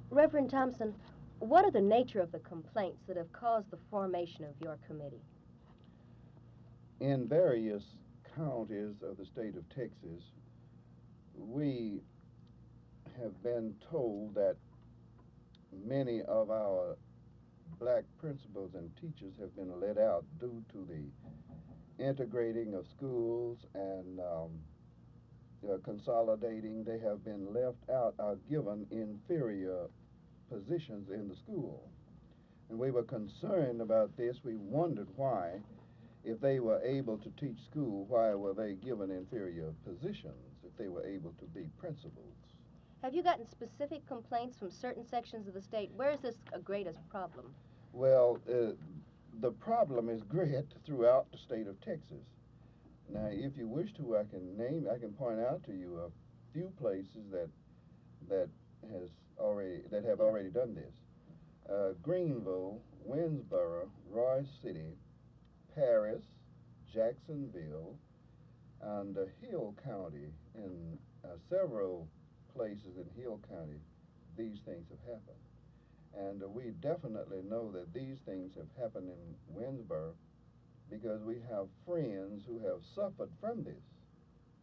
Reverend Thompson, what are the nature of the complaints that have caused the formation of your committee? In various counties of the state of Texas, we have been told that many of our black principals and teachers have been let out due to the integrating of schools and consolidating. They have been left out or given inferior positions in the school. And we were concerned about this. We wondered why, if they were able to teach school, why were they given inferior positions if they were able to be principals? Have you gotten specific complaints from certain sections of the state? Where is this greatest problem? Well, the problem is great throughout the state of Texas. Now, if you wish to, I can point out to you a few places that have already done this. Greenville, Winnsboro, Royce City, Paris, Jacksonville, and Hill County. In several places in Hill County, these things have happened. And we definitely know that these things have happened in Winnsboro because we have friends who have suffered from this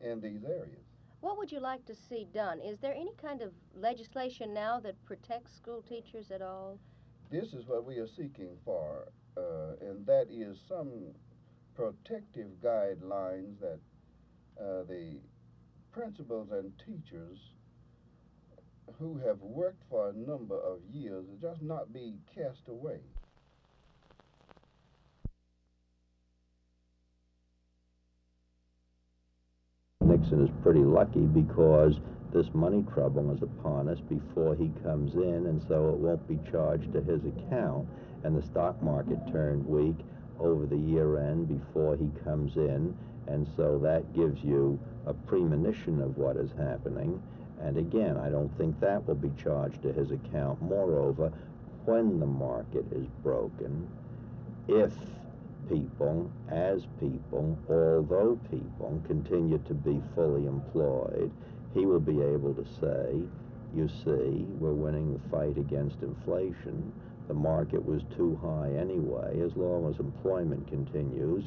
in these areas. What would you like to see done? Is there any kind of legislation now that protects school teachers at all? This is what we are seeking for, and that is some protective guidelines that the principals and teachers who have worked for a number of years just not be cast away. Nixon is pretty lucky because this money trouble is upon us before he comes in, and so it won't be charged to his account. And the stock market turned weak over the year end before he comes in, and so that gives you a premonition of what is happening. And again, I don't think that will be charged to his account. Moreover, when the market is broken, if people, as people, although people continue to be fully employed, he will be able to say, you see, we're winning the fight against inflation. The market was too high anyway. As long as employment continues,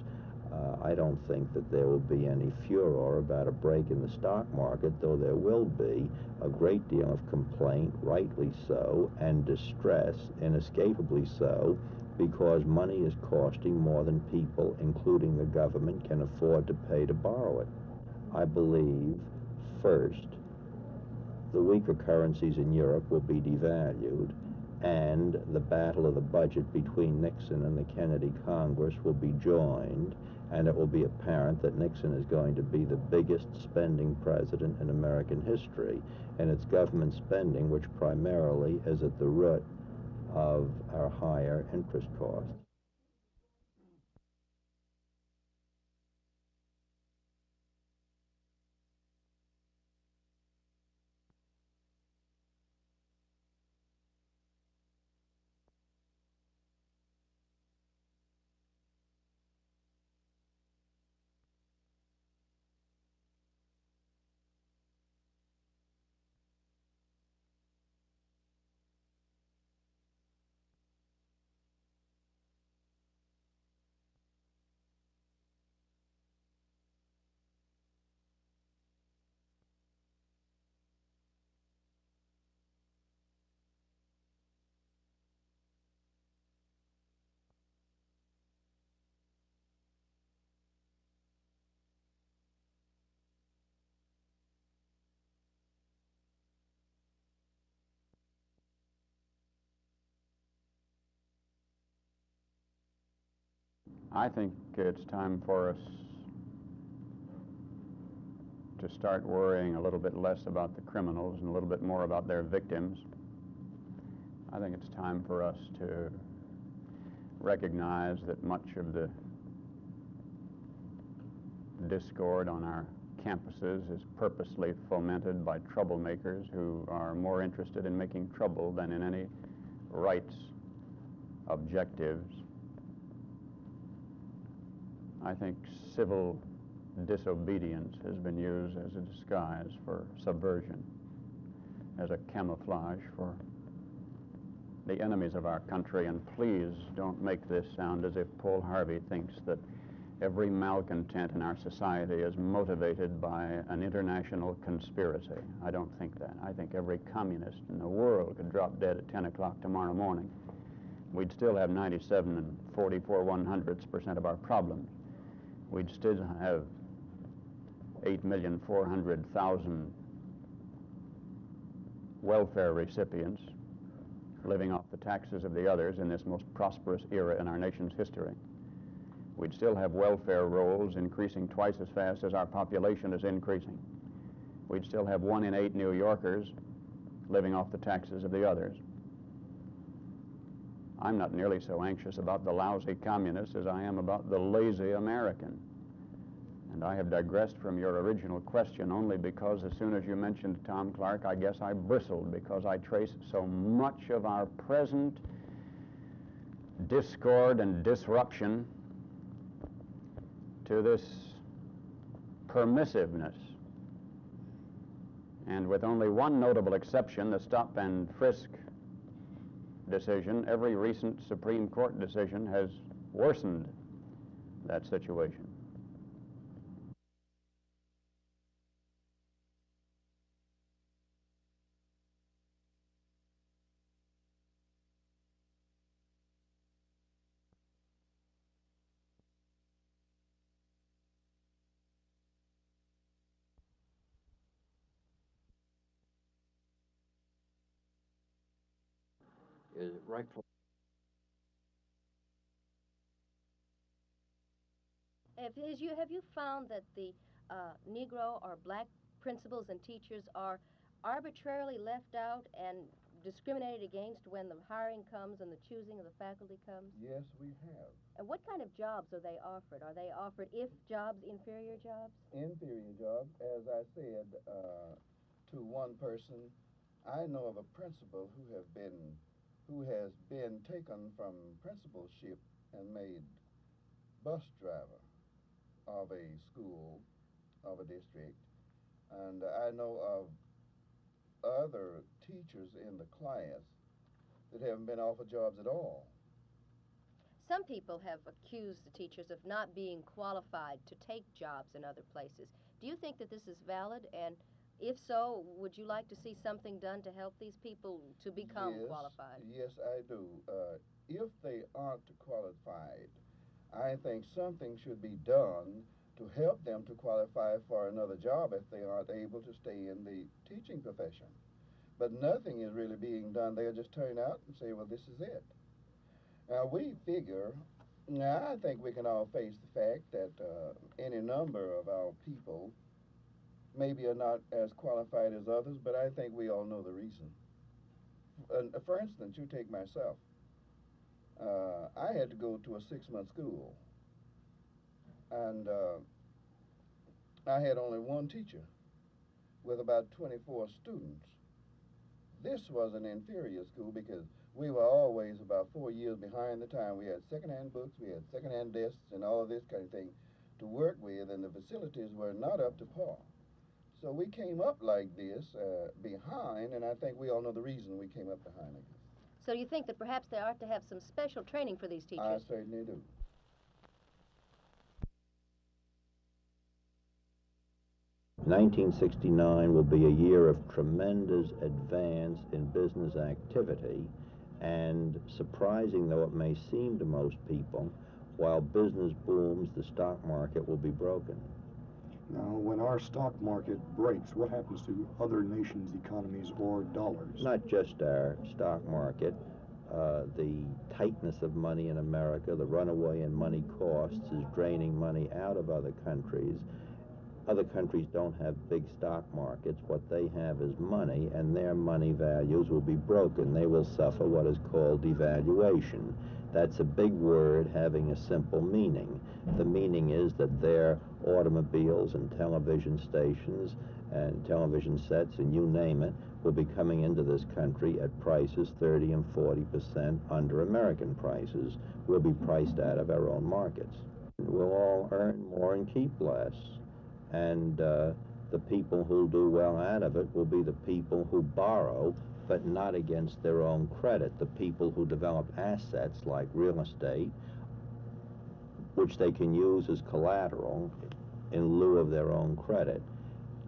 I don't think that there will be any furor about a break in the stock market, though there will be a great deal of complaint, rightly so, and distress, inescapably so, because money is costing more than people, including the government, can afford to pay to borrow it. I believe, first, the weaker currencies in Europe will be devalued, and the battle of the budget between Nixon and the Kennedy Congress will be joined, and it will be apparent that Nixon is going to be the biggest spending president in American history, and it's government spending which primarily is at the root of our higher interest costs. I think it's time for us to start worrying a little bit less about the criminals and a little bit more about their victims. I think it's time for us to recognize that much of the discord on our campuses is purposely fomented by troublemakers who are more interested in making trouble than in any rights objectives. I think civil disobedience has been used as a disguise for subversion, as a camouflage for the enemies of our country, and please don't make this sound as if Paul Harvey thinks that every malcontent in our society is motivated by an international conspiracy. I don't think that. I think every communist in the world could drop dead at 10 o'clock tomorrow morning. We'd still have 97 and 44/100% of our problems. We'd still have 8,400,000 welfare recipients living off the taxes of the others in this most prosperous era in our nation's history. We'd still have welfare rolls increasing twice as fast as our population is increasing. We'd still have 1 in 8 New Yorkers living off the taxes of the others. I'm not nearly so anxious about the lousy communists as I am about the lazy American. And I have digressed from your original question only because as soon as you mentioned Tom Clark, I guess I bristled because I trace so much of our present discord and disruption to this permissiveness. And with only one notable exception, the stop and frisk decision, every recent Supreme Court decision has worsened that situation. Is it rightful? Have you found that the Negro or black principals and teachers are arbitrarily left out and discriminated against when the hiring comes and the choosing of the faculty comes? Yes, we have. And what kind of jobs are they offered? Are they offered if jobs, inferior jobs? Inferior jobs, as I said to one person, I know of a principal who has been taken from principalship and made bus driver of a school, of a district, and I know of other teachers in the class that haven't been offered jobs at all. Some people have accused the teachers of not being qualified to take jobs in other places. Do you think that this is valid? And if so, would you like to see something done to help these people to become qualified? Yes, I do. If they aren't qualified, I think something should be done to help them to qualify for another job if they aren't able to stay in the teaching profession. But nothing is really being done. They'll just turn out and say, well, this is it. Now, we figure, now I think we can all face the fact that any number of our people maybe are not as qualified as others, but I think we all know the reason. For instance, you take myself. I had to go to a 6-month school, and I had only one teacher with about 24 students. This was an inferior school because we were always about 4 years behind the time. We had secondhand books, we had secondhand desks, and all of this kind of thing to work with, and the facilities were not up to par. So we came up like this, behind, and I think we all know the reason we came up behind it. So you think that perhaps they ought to have some special training for these teachers? I certainly do. "1969 will be a year of tremendous advance in business activity, and surprising though it may seem to most people, while business booms, the stock market will be broken." Now, when our stock market breaks, what happens to other nations' economies or dollars? Not just our stock market. The tightness of money in America, the runaway in money costs, is draining money out of other countries. Other countries don't have big stock markets. What they have is money, and their money values will be broken. They will suffer what is called devaluation. That's a big word having a simple meaning. The meaning is that their automobiles and television stations and television sets, and you name it, will be coming into this country at prices 30 and 40% under American prices. We'll be priced out of our own markets. We'll all earn more and keep less. And The people who'll do well out of it will be the people who borrow, but not against their own credit. The people who develop assets like real estate, which they can use as collateral in lieu of their own credit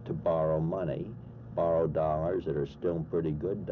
to borrow money, borrow dollars that are still pretty good